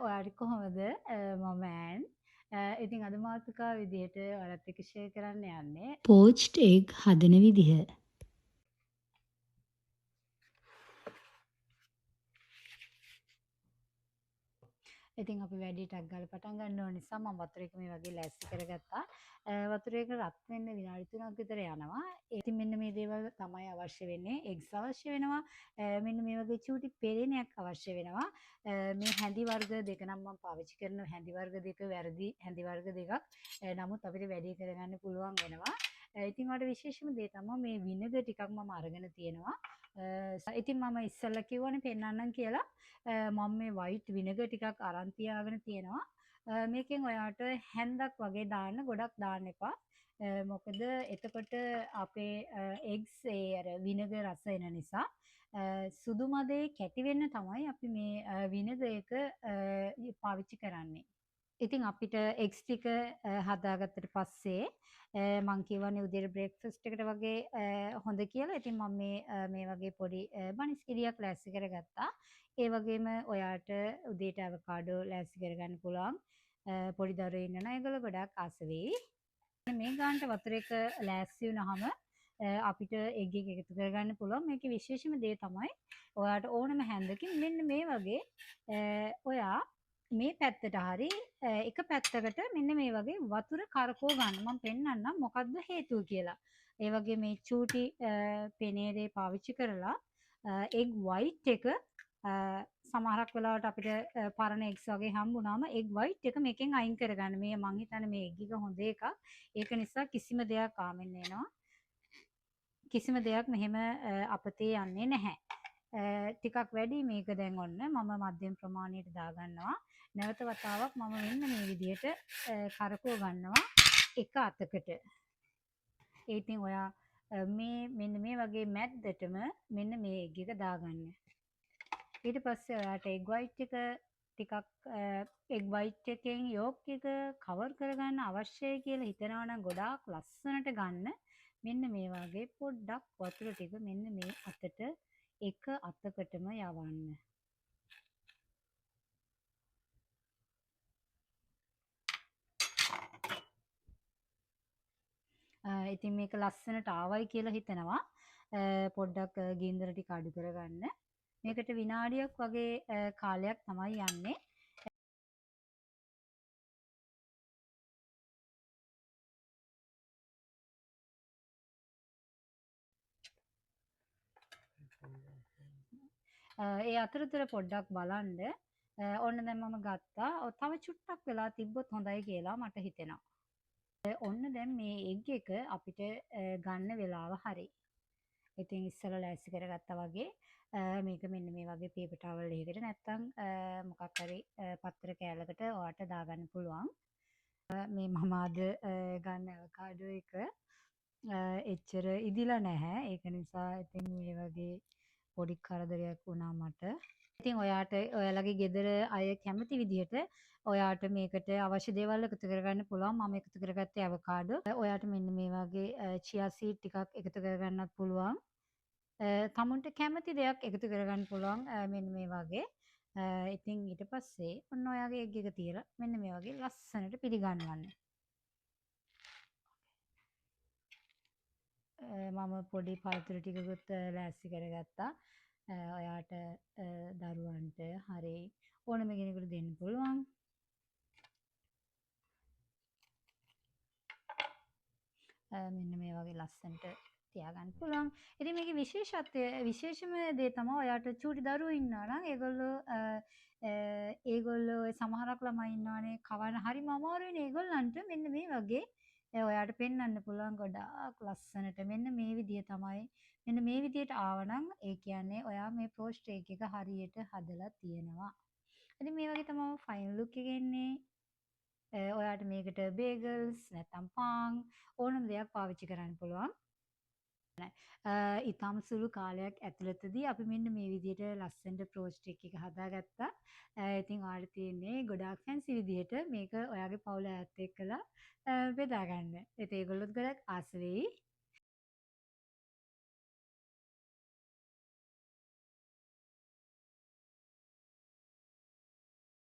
ඔයාට කොහොමද මම ඇන් ඉතින් අද මාතෘකාව විදිහට ඔයාලත් එක්ක ෂෙයා කරන්න යන්නේ පෝච්ඩ් එග් හදන විදිහ. ඉතින් අපි වැඩි ටක් ගාලා පටන් ගන්න ඕන නිසා මම වතුර එක මේ වගේ ලෑස්ති කරගත්තා. වතුර එක රත් වෙන්න විනාඩි 3ක් විතර යනවා. ඉතින් මෙන්න මේ දේවල් තමයි අවශ්‍ය වෙන්නේ. එග්ස් අවශ්‍ය වෙනවා. මෙන්න මේ වගේ චූටි පෙරේනයක් අවශ්‍ය වෙනවා. මේ හැඳි වර්ග දෙක නම් මම පාවිච්චි කරන හැඳි වර්ග දෙක වැරදි හැඳි වර්ග දෙකක්. නමුත් අපිට වැඩි කරගන්න පුළුවන් වෙනවා. ඉතින් වල විශේෂම දේ තමයි මේ විනෙගර් ටිකක් මම අරගෙන තියෙනවා. ඉතින් මම ඉස්සෙල්ලා කිව්වනේ පෙන්නන්නම් කියලා. මම මේ වයිට් විනෙගර් ටිකක් අරන් තියාගෙන තියෙනවා. මේකෙන් ඔයාට හැන්දක් වගේ දාන්න ගොඩක් දාන්න එපා. මොකද එතකොට අපේ එග්ස් ඒ අර විනෙගර් රස එන නිසා සුදු මදේ කැටි වෙන්න තමයි අපි මේ විනෙගර් එක පාවිච්චි කරන්නේ. ඉතින් අපිට එග්ස් ටික හදාගත්තට පස්සේ මං කියවනේ උදේට බ්‍රේක්ෆාස්ට් එකට වගේ හොඳ කියලා. ඉතින් මම මේ වගේ පොඩි බනිස් කිරියක් ලෑස්ති කරගත්තා. ඒ වගේම ඔයාට උදේට අවකාඩෝ ලෑස්ති කරගන්න පුළුවන්. පොඩි දරුවෝ ඉන්නවා නම් ඒගොල්ලෝ ගොඩාක් ආස වෙයි. මේ ගානට වතුර එක ලෑස්ති වුණාම අපිට එග් එක එකතු කරගන්න පුළුවන්. මේකේ විශේෂම දේ තමයි ඔයාට ඕනම හැන්දකින් මෙන්න මේ වගේ ඔයා මේ පැත්තට හරි එක පැත්තකට මෙන්න මේ වගේ වතුර කරකව ගන්න. මම පෙන්නන්නම් මොකද්ද හේතුව කියලා. ඒ වගේ මේ චූටි පෙනේරේ පාවිච්චි කරලා එග් වයිට් එක සමහරක් වෙලාවට අපිට පරණ එග්ස් වගේ හම්බුනාම එග් වයිට් එක මේකෙන් අයින් කරගන්න. මේ මං හිතන්නේ මේ එග් එක හොඳ එකක්. ඒක නිසා කිසිම දෙයක් ආමෙන්න එනවා. කිසිම දෙයක් මෙහෙම අපතේ යන්නේ නැහැ. ටිකක් වැඩි මේක දැන් ඔන්න මම මධ්‍යම ප්‍රමාණයට දාගන්නවා. නැවත වතාවක් මම මෙන්න මේ විදිහට කරකව ගන්නවා එක අතකට. ඒ ඉතින් ඔයා මෙන්න මේ වගේ මැද්දටම මෙන්න මේ එග් එක දාගන්න. ඊට පස්සේ ඔයාට එග් වයිට් එක ටිකක් එග් වයිට් එකෙන් යෝක් එක කවර් කරගන්න අවශ්‍යයි කියලා හිතනවා නම් ගොඩාක් ලස්සනට ගන්න. මෙන්න මේ වගේ පොඩ්ඩක් වතුර ටික මෙන්න මේ අතට එක අතකටම යවන්න. ඉතින් මේක ලස්සනට ආවයි කියලා හිතනවා. පොඩ්ඩක් ගින්දර ටික අඩු කරගන්න. මේකට විනාඩියක් වගේ කාලයක් තමයි යන්නේ. ඒ අතරතුර පොඩ්ඩක් බලන්න. ඔන්න දැන් මම ගත්තා. තව චුට්ටක් වෙලා තිබ්බොත් හොඳයි කියලා මට හිතෙනවා. ඔන්න දැන් මේ එග් එක අපිට ගන්න වෙලාව හරි. ඉතින් ඉස්සෙල්ලා ලෑස්ති කරගත්තා වගේ මේක මෙන්න මේ වගේ පේපර් ටවල් එකකට නැත්තම් මොකක් හරි පත්‍ර කෑල්ලකට ඔයාට දාගන්න පුළුවන්. මේ මම අද ගන්න අවකාඩෝ එක එච්චර ඉදිලා නැහැ. ඒක නිසා ඉතින් මේ වගේ පොඩි කරදරයක් වුණා මට. ඉතින් ඔයාට ඔයාලගේ ගෙදර අය කැමති විදිහට ඔයාට මේකට අවශ්‍ය දේවල් එකතු කරගන්න පුළුවන්. මම එකතු කරගත්තේ අවකාඩෝ. ඔයාට මෙන්න මේ වගේ චියා සීඩ් ටිකක් එකතු කරගන්නත් පුළුවන්. තමුන්ට කැමති දෙයක් එකතු කරගන්න පුළුවන් මෙන්න මේ වගේ. ඉතින් ඊට පස්සේ ඔන්න ඔයාගේ එග් එක තියලා මෙන්න මේ වගේ ලස්සනට පිළිගන්වන්න. මම පොඩි පළතුරු ටිකකුත් ලෑස්ති කරගත්තා. ඔයාට දරුවන්ට හරි ඕනම කෙනෙකුට දෙන්න පුළුවන්. මෙන්න මේ වගේ ලස්සනට තියාගන්න පුළුවන්. ඉතින් මේකේ විශේෂම දේ තමයි ඔයාට චූටි දරුවෝ ඉන්නවා නම් ඒගොල්ලෝ සමහරක් ළමයි ඉන්නවනේ කවන්න හරිම අමාරුයිනේ ඒගොල්ලන්ට මෙන්න මේ වගේ ඔයාට පෙන්වන්න පුළුවන් ගොඩාක් ලස්සනට මෙන්න මේ විදිය තමයි මෙන්න මේ විදියට ආවනම් ඒ කියන්නේ ඔයා මේ පෝස්ට් එක හරියට හදලා තියෙනවා. ඉතින් මේ වගේ තමයි ෆයිනල් ලුක් එක එන්නේ. ඔයාට මේකට බේගල්ස් නැත්තම් පාන් ඕනම දෙයක් පාවිච්චි කරන්න පුළුවන්. ඉතාම සුළු කාලයක් ඇතුළතදී අපි මෙන්න මේ විදිහට ලස්සනට පෝස්ට් එක හදාගත්තා. ඉතින් ඔයාලට තියෙන්නේ ගොඩාක් ෆැන්සි විදිහට මේක ඔයාගේ පවුල ඇත් එක්කලා බෙදා ගන්න. ඒත් ඒගොල්ලොත් ගොඩක් ආස වෙයි.